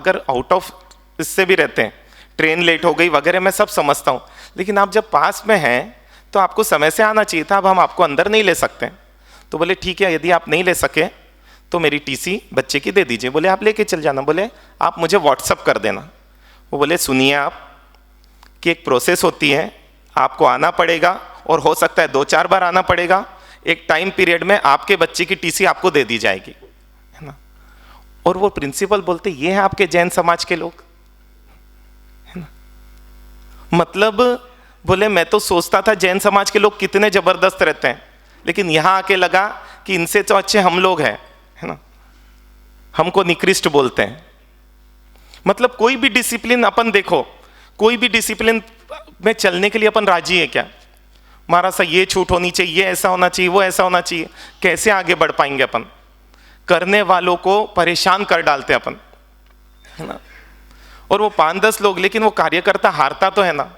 अगर out of इससे भी रहते हैं, ट्रेन लेट हो गई वगैरह, मैं सब समझता हूँ, लेकिन आप जब पास में हैं तो आपको समय से आना चाहिए था, अब हम आपको अंदर नहीं ले सकते। तो बोले ठीक है, यदि आप नहीं ले सके तो मेरी टीसी बच्चे की दे दीजिए। बोले आप लेके चल जाना, बोले आप मुझे व्हाट्सअप कर देना। वो बोले सुनिए आप कि एक प्रोसेस होती है, आपको आना पड़ेगा और हो सकता है 2-4 बार आना पड़ेगा, एक टाइम पीरियड में आपके बच्चे की टीसी आपको दे दी जाएगी, है ना। और वो प्रिंसिपल बोलते ये हैं आपके जैन समाज के लोग, है ना। मतलब बोले मैं तो सोचता था जैन समाज के लोग कितने जबरदस्त रहते हैं, लेकिन यहां आके लगा कि इनसे तो अच्छे हम लोग हैं, है ना, हमको निकृष्ट बोलते हैं। मतलब कोई भी डिसिप्लिन अपन देखो, कोई भी डिसिप्लिन में चलने के लिए अपन राजी है क्या? हमारा सा ये छूट होनी चाहिए, ये ऐसा होना चाहिए, वो ऐसा होना चाहिए, कैसे आगे बढ़ पाएंगे अपन? करने वालों को परेशान कर डालते अपन, है ना। और वो 5-10 लोग, लेकिन वो कार्यकर्ता हारता तो है ना।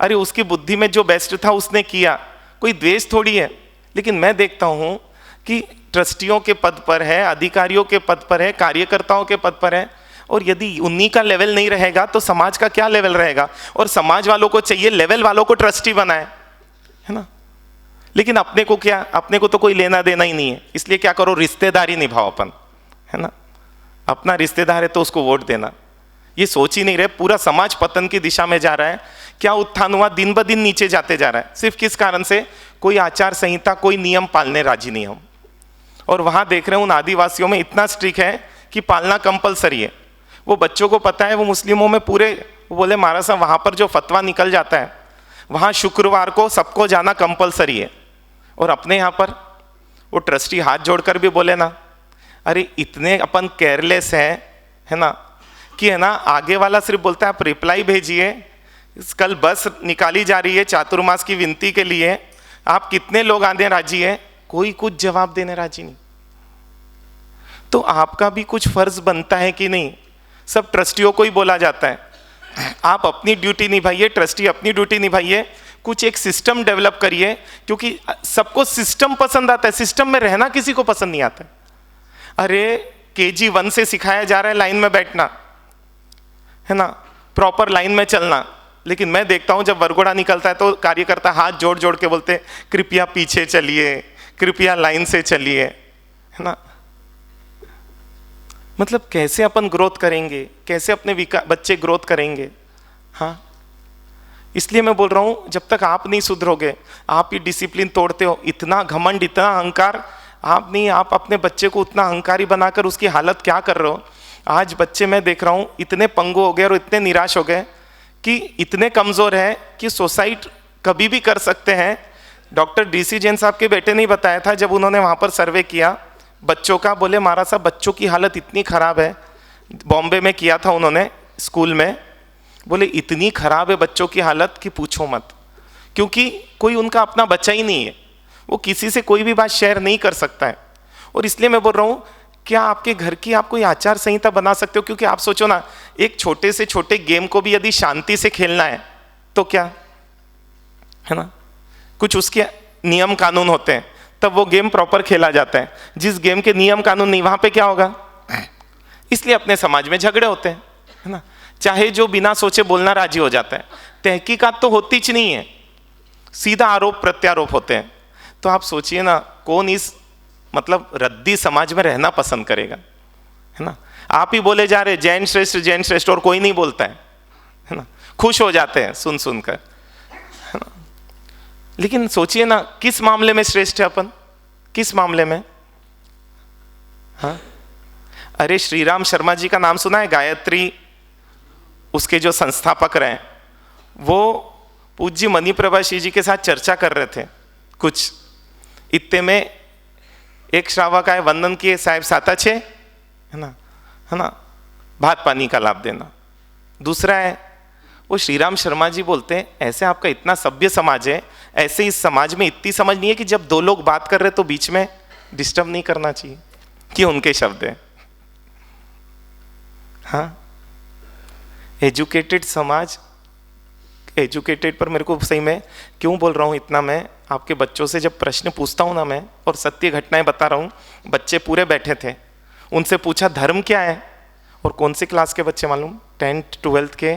अरे उसकी बुद्धि में जो बेस्ट था उसने किया, कोई द्वेष थोड़ी है। लेकिन मैं देखता हूं कि ट्रस्टियों के पद पर है, अधिकारियों के पद पर है, कार्यकर्ताओं के पद पर है, और यदि उन्हीं का लेवल नहीं रहेगा तो समाज का क्या लेवल रहेगा? और समाज वालों को चाहिए लेवल वालों को ट्रस्टी बनाए, है ना। लेकिन अपने को क्या, अपने को तो कोई लेना देना ही नहीं है, इसलिए क्या करो, रिश्तेदारी निभाओ अपन, है ना। अपना रिश्तेदार है तो उसको वोट देना, ये सोच ही नहीं रहे। पूरा समाज पतन की दिशा में जा रहा है। क्या उत्थान हुआ? दिन ब दिन नीचे जाते जा रहा है। सिर्फ किस कारण से? कोई आचार संहिता, कोई नियम पालने राजी नहीं हम। और वहां देख रहे हैं उन आदिवासियों में इतना स्ट्रिक्ट है कि पालना कंपलसरी है। वो बच्चों को पता है, वो मुस्लिमों में पूरे, वो बोले महाराज साहब वहां पर जो फतवा निकल जाता है, वहां शुक्रवार को सबको जाना कंपलसरी है। और अपने यहाँ पर वो ट्रस्टी हाथ जोड़कर भी बोले ना, अरे इतने अपन केयरलेस हैं, है ना, कि है ना आगे वाला सिर्फ बोलता है आप रिप्लाई भेजिए, कल बस निकाली जा रही है चातुर्मास की विनती के लिए, आप कितने लोग आने राजी है? कोई कुछ जवाब देने राजी नहीं। तो आपका भी कुछ फर्ज बनता है कि नहीं? सब ट्रस्टियों को ही बोला जाता है, आप अपनी ड्यूटी निभाइए, ट्रस्टी अपनी ड्यूटी निभाइए, कुछ एक सिस्टम डेवलप करिए, क्योंकि सबको सिस्टम पसंद आता है, सिस्टम में रहना किसी को पसंद नहीं आता। अरे KG 1 से सिखाया जा रहा है लाइन में बैठना, है ना, प्रॉपर लाइन में चलना, लेकिन मैं देखता हूं जब वरघोड़ा निकलता है तो कार्यकर्ता हाथ जोड़ जोड़ के बोलते कृपया पीछे चलिए, कृपया लाइन से चलिए, है ना। मतलब कैसे अपन ग्रोथ करेंगे, कैसे अपने बच्चे ग्रोथ करेंगे? हाँ, इसलिए मैं बोल रहा हूं जब तक आप नहीं सुधरोगे, आप ही डिसिप्लिन तोड़ते हो, इतना घमंड, इतना अहंकार, आप नहीं, आप अपने बच्चे को उतना अहंकारी बनाकर उसकी हालत क्या कर रहे हो। आज बच्चे मैं देख रहा हूं इतने पंगु हो गए और इतने निराश हो गए कि इतने कमजोर है कि सुसाइड कभी भी कर सकते हैं। डॉक्टर DC जैन साहब के बेटे ने बताया था जब उन्होंने वहां पर सर्वे किया बच्चों का, बोले महाराज साहब बच्चों की हालत इतनी खराब है, बॉम्बे में किया था उन्होंने स्कूल में, बोले इतनी खराब है बच्चों की हालत कि पूछो मत, क्योंकि कोई उनका अपना बच्चा ही नहीं है, वो किसी से कोई भी बात शेयर नहीं कर सकता है। और इसलिए मैं बोल रहा हूँ क्या आपके घर की आप कोई आचार संहिता बना सकते हो? क्योंकि आप सोचो ना, एक छोटे से छोटे गेम को भी यदि शांति से खेलना है तो क्या, है ना, कुछ उसके नियम कानून होते हैं, तब वो गेम प्रॉपर खेला जाता है। जिस गेम के नियम कानून नहीं, वहां पे क्या होगा? इसलिए अपने समाज में झगड़े होते हैं, है ना। चाहे जो बिना सोचे बोलना राजी हो जाता है, तहकीकात तो होती ही नहीं है, सीधा आरोप प्रत्यारोप होते हैं। तो आप सोचिए ना, कौन इस मतलब रद्दी समाज में रहना पसंद करेगा, है ना। आप ही बोले जा रहे जैन श्रेष्ठ, और कोई नहीं बोलता है ना, खुश हो जाते हैं सुन सुनकर, है ना। लेकिन सोचिए ना, किस मामले में श्रेष्ठ है अपन, किस मामले में? हाँ, अरे श्रीराम शर्मा जी का नाम सुना है? गायत्री, उसके जो संस्थापक रहे, वो पूज्य मणिप्रभा श्री जी के साथ चर्चा कर रहे थे कुछ, इतने में एक श्रावक आए, वंदन किए, साहब 7 है ना, भात पानी का लाभ देना। दूसरा है वो श्रीराम शर्मा जी बोलते हैं ऐसे आपका इतना सभ्य समाज है, ऐसे इस समाज में इतनी समझ नहीं है कि जब 2 लोग बात कर रहे तो बीच में डिस्टर्ब नहीं करना चाहिए, कि उनके शब्द है। हाँ, एजुकेटेड समाज, एजुकेटेड पर मेरे को सही में क्यों बोल रहा हूँ इतना, मैं आपके बच्चों से जब प्रश्न पूछता हूँ ना मैं, और सत्य घटनाएं बता रहा हूँ, बच्चे पूरे बैठे थे, उनसे पूछा धर्म क्या है, और कौन सी क्लास के बच्चे मालूम, 10th 12th के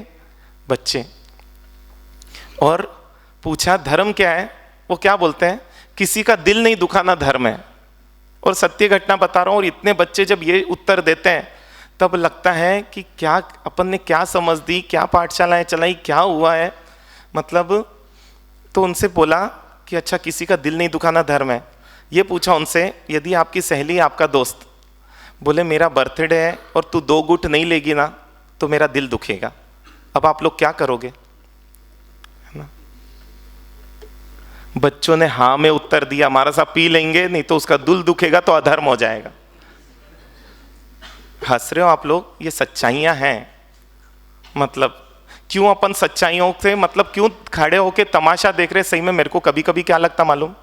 बच्चे। और पूछा धर्म क्या है, वो क्या बोलते हैं, किसी का दिल नहीं दुखाना धर्म है। और सत्य घटना बता रहा हूं, और इतने बच्चे जब ये उत्तर देते हैं तब लगता है कि क्या अपन ने क्या समझ दी, क्या पाठशालाएं चलाई, क्या हुआ है मतलब। तो उनसे बोला कि अच्छा किसी का दिल नहीं दुखाना धर्म है। ये पूछा उनसे, यदि आपकी सहेली आपका दोस्त बोले मेरा बर्थडे है और तू 2 गुट नहीं लेगी ना तो मेरा दिल दुखेगा, अब आप लोग क्या करोगे, है ना। बच्चों ने हाँ में उत्तर दिया, हमारा सा पी लेंगे नहीं तो उसका दिल दुखेगा तो अधर्म हो जाएगा। हंस रहे हो आप लोग, ये सच्चाइयां हैं। मतलब क्यों अपन सच्चाइयों से मतलब क्यों खड़े होके तमाशा देख रहे। सही में मेरे को कभी कभी क्या लगता मालूम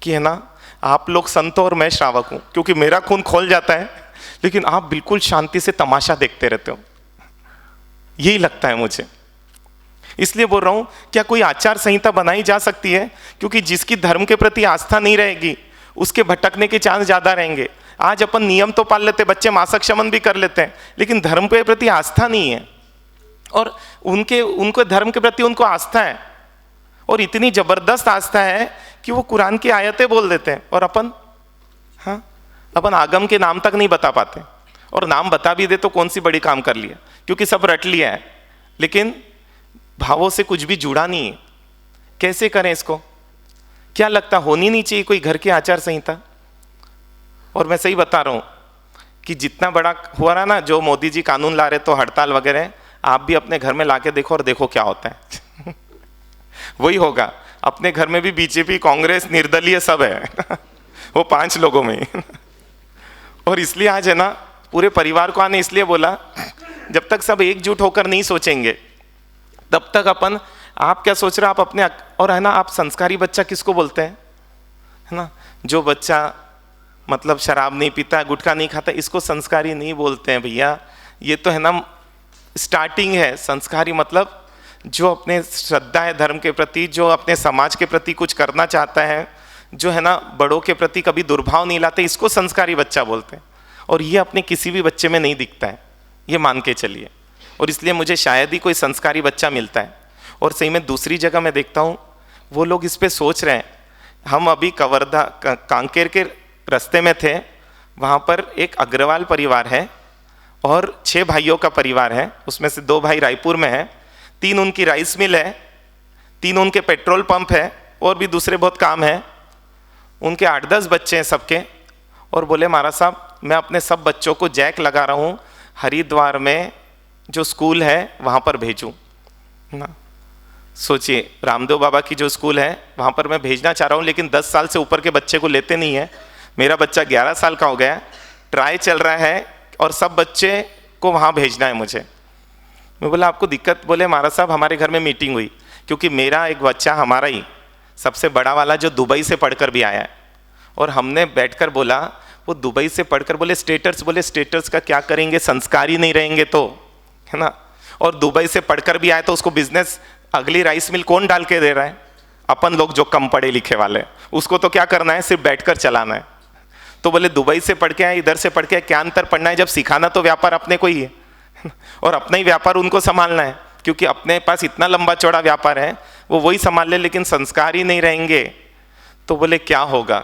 कि है ना, आप लोग संत और मैं श्रावक हूं, क्योंकि मेरा खून खोल जाता है लेकिन आप बिल्कुल शांति से तमाशा देखते रहते हो, यही लगता है मुझे। इसलिए बोल रहा हूं, क्या कोई आचार संहिता बनाई जा सकती है, क्योंकि जिसकी धर्म के प्रति आस्था नहीं रहेगी उसके भटकने के चांस ज्यादा रहेंगे। आज अपन नियम तो पाल लेते, बच्चे मासक शमन भी कर लेते हैं, लेकिन धर्म के प्रति आस्था नहीं है। और उनके धर्म के प्रति उनको आस्था है, और इतनी जबरदस्त आस्था है कि वो कुरान की आयतें बोल देते हैं, और अपन आगम के नाम तक नहीं बता पाते। और नाम बता भी दे तो कौन सी बड़ी काम कर लिया, क्योंकि सब रट लिया है, लेकिन भावों से कुछ भी जुड़ा नहीं है। कैसे करें इसको? क्या लगता, होनी नहीं चाहिए कोई घर की आचार संहिता? और मैं सही बता रहा हूं कि जितना बड़ा हुआ रहा ना, जो मोदी जी कानून ला रहे तो हड़ताल वगैरह, आप भी अपने घर में लाके देखो और देखो क्या होता है। वही होगा। अपने घर में भी बीजेपी, कांग्रेस, निर्दलीय सब है। वो 5 लोगों में। और इसलिए आज है ना, पूरे परिवार को आने इसलिए बोला, जब तक सब एकजुट होकर नहीं सोचेंगे तब तक अपन, आप क्या सोच रहे हो आप अपने, और है ना, आप संस्कारी बच्चा किसको बोलते हैं, है ना, जो बच्चा मतलब शराब नहीं पीता, गुटखा नहीं खाता, इसको संस्कारी नहीं बोलते हैं भैया। ये तो है ना स्टार्टिंग है। संस्कारी मतलब जो अपने श्रद्धा है धर्म के प्रति, जो अपने समाज के प्रति कुछ करना चाहता है, जो है ना बड़ों के प्रति कभी दुर्भाव नहीं लाते, इसको संस्कारी बच्चा बोलते हैं। और ये अपने किसी भी बच्चे में नहीं दिखता है, ये मान के चलिए। और इसलिए मुझे शायद ही कोई संस्कारी बच्चा मिलता है। और सही में दूसरी जगह मैं देखता हूँ वो लोग इस पे सोच रहे हैं। हम अभी कवर्धा कांकेर के रास्ते में थे, वहाँ पर एक अग्रवाल परिवार है और 6 भाइयों का परिवार है। उसमें से 2 भाई रायपुर में है, 3 उनकी राइस मिल है, 3 उनके पेट्रोल पंप है, और भी दूसरे बहुत काम है। उनके 8-10 बच्चे हैं सबके। और बोले महाराज साहब, मैं अपने सब बच्चों को जैक लगा रहा हूँ, हरिद्वार में जो स्कूल है वहाँ पर भेजूँ ना। सोचिए, रामदेव बाबा की जो स्कूल है वहाँ पर मैं भेजना चाह रहा हूँ, लेकिन 10 साल से ऊपर के बच्चे को लेते नहीं है। मेरा बच्चा 11 साल का हो गया, ट्राई चल रहा है, और सब बच्चे को वहाँ भेजना है मुझे। मैं बोला आपको दिक्कत? बोले महाराज साहब, हमारे घर में मीटिंग हुई, क्योंकि मेरा एक बच्चा, हमारा ही सबसे बड़ा वाला, जो दुबई से पढ़कर भी आया है, और हमने बैठकर बोला, वो दुबई से पढ़कर बोले स्टेटस, बोले स्टेटस का क्या करेंगे, संस्कारी नहीं रहेंगे तो, है ना। और दुबई से पढ़कर भी आया तो उसको बिजनेस, अगली राइस मिल कौन डाल के दे रहा है? अपन लोग जो कम पढ़े लिखे वाले, उसको तो क्या करना है, सिर्फ बैठकर चलाना है। तो बोले दुबई से पढ़ के आए, इधर से पढ़ के आए, क्या अंतर पढ़ना है, जब सिखाना तो व्यापार अपने को ही है, और अपना ही व्यापार उनको संभालना है, क्योंकि अपने पास इतना लंबा चौड़ा व्यापार है, वो वही संभाल ले, लेकिन संस्कार ही नहीं रहेंगे तो बोले क्या होगा।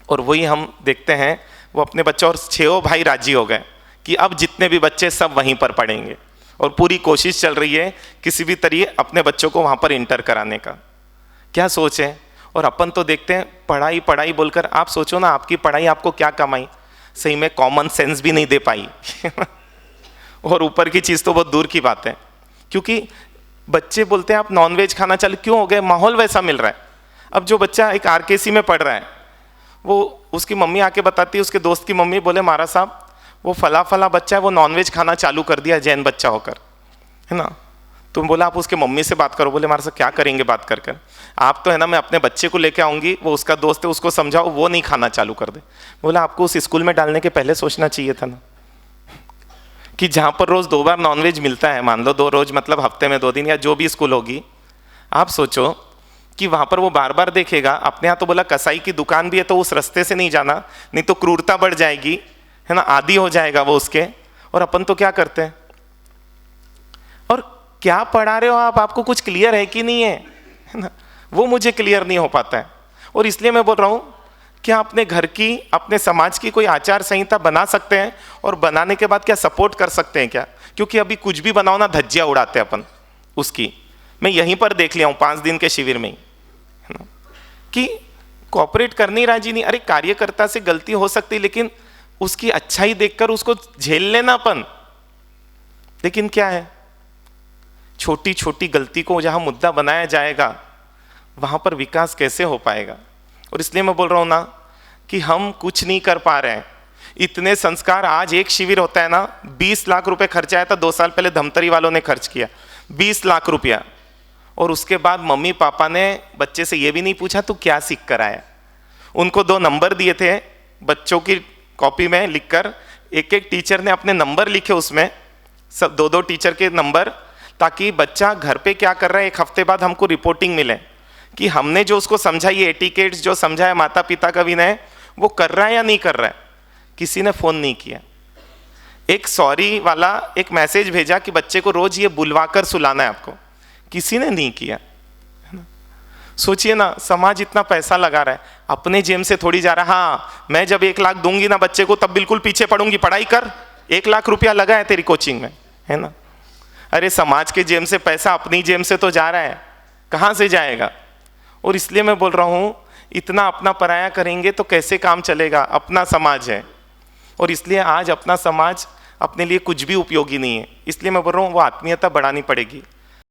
और वही हम देखते हैं, वो अपने बच्चे, और 6 भाई राजी हो गए कि अब जितने भी बच्चे सब वहीं पर पढ़ेंगे, और पूरी कोशिश चल रही है किसी भी तरीके अपने बच्चों को वहाँ पर इंटर कराने का। क्या सोच है। और अपन तो देखते हैं पढ़ाई पढ़ाई बोलकर, आप सोचो ना, आपकी पढ़ाई आपको क्या कमाई, सही में कॉमन सेंस भी नहीं दे पाई। और ऊपर की चीज़ तो बहुत दूर की बात है, क्योंकि बच्चे बोलते हैं आप नॉनवेज खाना चालू क्यों हो गए, माहौल वैसा मिल रहा है। अब जो बच्चा एक आरकेसी में पढ़ रहा है, वो उसकी मम्मी आके बताती है, उसके दोस्त की मम्मी, बोले महाराज साहब वो फला फला बच्चा है, वो नॉनवेज खाना चालू कर दिया जैन बच्चा होकर, है ना। तुम बोला आप उसके मम्मी से बात करो, बोले हमारे साथ क्या करेंगे बात कर कर, आप तो है ना, मैं अपने बच्चे को लेके आऊँगी, वो उसका दोस्त है, उसको समझाओ वो नहीं खाना चालू कर दे। बोला आपको उस स्कूल में डालने के पहले सोचना चाहिए था ना, कि जहाँ पर रोज़ 2 बार नॉनवेज मिलता है, मान लो 2 रोज मतलब हफ्ते में 2 दिन, या जो भी स्कूल होगी, आप सोचो कि वहाँ पर वो बार बार देखेगा। अपने यहाँ तो बोला कसाई की दुकान भी है तो उस रास्ते से नहीं जाना, नहीं तो क्रूरता बढ़ जाएगी, है ना, आदी हो जाएगा वो उसके। और अपन तो क्या करते हैं, और क्या पढ़ा रहे हो आप, आपको कुछ क्लियर है कि नहीं है ना, वो मुझे क्लियर नहीं हो पाता है। और इसलिए मैं बोल रहा हूँ कि आप अपने घर की, अपने समाज की कोई आचार संहिता बना सकते हैं, और बनाने के बाद क्या सपोर्ट कर सकते हैं क्या, क्योंकि अभी कुछ भी बनाओ ना, धज्जियां उड़ाते हैं अपन उसकी। मैं यहीं पर देख लिया हूँ 5 दिन के शिविर में ही, है ना, कि कोऑपरेट करनी राजी नहीं। अरे कार्यकर्ता से गलती हो सकती, लेकिन उसकी अच्छाई देखकर उसको झेल लेना अपन। लेकिन क्या है, छोटी छोटी गलती को जहां मुद्दा बनाया जाएगा वहां पर विकास कैसे हो पाएगा। और इसलिए मैं बोल रहा हूं ना कि हम कुछ नहीं कर पा रहे हैं। इतने संस्कार, आज एक शिविर होता है ना, 20 लाख रुपए खर्चा आया था 2 साल पहले, धमतरी वालों ने खर्च किया 20 लाख रुपया। और उसके बाद मम्मी पापा ने बच्चे से ये भी नहीं पूछा तू क्या सीख कर आया। उनको 2 नंबर दिए थे बच्चों की कॉपी में लिखकर, एक एक टीचर ने अपने नंबर लिखे उसमें, सब 2-2 टीचर के नंबर, ताकि बच्चा घर पे क्या कर रहा है 1 हफ्ते बाद हमको रिपोर्टिंग मिले कि हमने जो उसको समझा, ये एटिकेट्स जो समझा है माता पिता का विनय, वो कर रहा है या नहीं कर रहा है। किसी ने फोन नहीं किया। एक सॉरी वाला एक मैसेज भेजा कि बच्चे को रोज ये बुलवाकर सुलाना है आपको, किसी ने नहीं किया। सोचिए ना, समाज इतना पैसा लगा रहा है, अपने जेब से थोड़ी जा रहा है। हाँ, मैं जब 1 लाख दूंगी ना बच्चे को, तब बिल्कुल पीछे पड़ूंगी, पढ़ाई कर, 1 लाख रुपया लगा है तेरी कोचिंग में, है ना। अरे समाज के जेब से पैसा अपनी जेब से तो जा रहा है, कहाँ से जाएगा। और इसलिए मैं बोल रहा हूँ, इतना अपना पराया करेंगे तो कैसे काम चलेगा। अपना समाज है, और इसलिए आज अपना समाज अपने लिए कुछ भी उपयोगी नहीं है। इसलिए मैं बोल रहा हूँ वो आत्मीयता बढ़ानी पड़ेगी।